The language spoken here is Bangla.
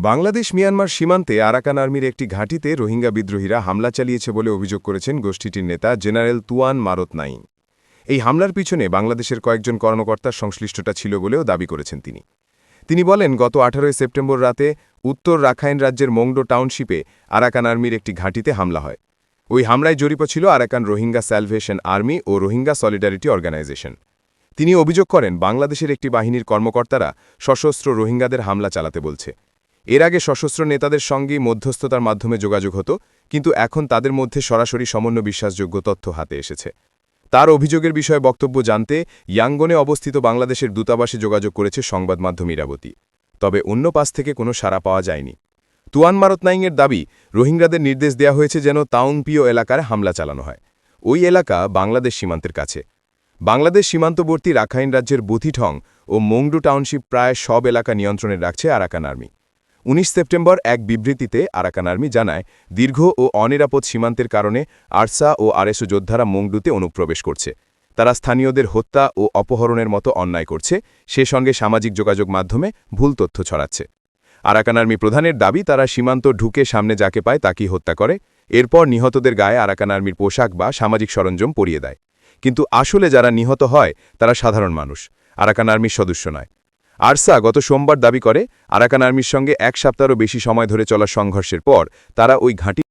বাংলাদেশ মিয়ানমার সীমান্তে আরাকান আর্মির একটি ঘাঁটিতে রোহিঙ্গা বিদ্রোহীরা হামলা চালিয়েছে বলে অভিযোগ করেছেন গোষ্ঠীটির নেতা জেনারেল তুয়ান মারত নাইং। এই হামলার পিছনে বাংলাদেশের কয়েকজন কর্মকর্তার সংশ্লিষ্টতা ছিল বলেও দাবি করেছেন তিনি বলেন, গত 18 সেপ্টেম্বর রাতে উত্তর রাখাইন রাজ্যের মোংডো টাউনশিপে আরাকান আর্মির একটি ঘাঁটিতে হামলা হয়। ওই হামলায় জড়িত ছিল আরাকান রোহিঙ্গা স্যালভেশন আর্মি ও রোহিঙ্গা সলিডারিটি অর্গানাইজেশন। তিনি অভিযোগ করেন, বাংলাদেশের একটি বাহিনীর কর্মকর্তারা সশস্ত্র রোহিঙ্গাদের হামলা চালাতে বলছে। এর আগে সশস্ত্র নেতাদের সঙ্গে মধ্যস্থতার মাধ্যমে যোগাযোগ হতো, কিন্তু এখন তাদের মধ্যে সরাসরি সমন্বয় বিশ্বাসযোগ্য তথ্য হাতে এসেছে। তার অভিযোগের বিষয়ে বক্তব্য জানতে ইয়াঙ্গনে অবস্থিত বাংলাদেশের দূতাবাসে যোগাযোগ করেছে সংবাদ মাধ্যম ইরাবতী। তবে অন্য পাশ থেকে কোনো সাড়া পাওয়া যায়নি। তুয়ান মারত নাইংয়ের দাবি, রোহিঙ্গাদের নির্দেশ দেওয়া হয়েছে যেন তাউনপিও এলাকার হামলা চালানো হয়। ওই এলাকা বাংলাদেশ সীমান্তের কাছে। বাংলাদেশ সীমান্তবর্তী রাখাইন রাজ্যের বুথিঠং ও মোংডু টাউনশিপ প্রায় সব এলাকা নিয়ন্ত্রণে রাখছে আরাকান আর্মি। 19 সেপ্টেম্বর এক বিবৃতিতে আরাকান আর্মি জানায়, দীর্ঘ ও অনিরাপদ সীমান্তের কারণে আরসা ও আরএসও যোদ্ধারা মোংডুতে অনুপ্রবেশ করছে। তারা স্থানীয়দের হত্যা ও অপহরণের মতো অন্যায় করছে, সে সঙ্গে সামাজিক যোগাযোগ মাধ্যমে ভুল তথ্য ছড়াচ্ছে। আরাকান আর্মি প্রধানের দাবি, তারা সীমান্ত ঢুকে সামনে যাকে পায় তাকেই হত্যা করে, এরপর নিহতদের গায়ে আরাকান আর্মির পোশাক বা সামাজিক সরঞ্জাম পরিয়ে দেয়। কিন্তু আসলে যারা নিহত হয় তারা সাধারণ মানুষ, আরাকান আর্মির সদস্য নয়। আরসা গত সোমবার দাবি করে, আরাকান আর্মির সঙ্গে এক সপ্তাহেরও বেশি সময় ধরে চলা সংঘর্ষের পর তারা ওই ঘাঁটি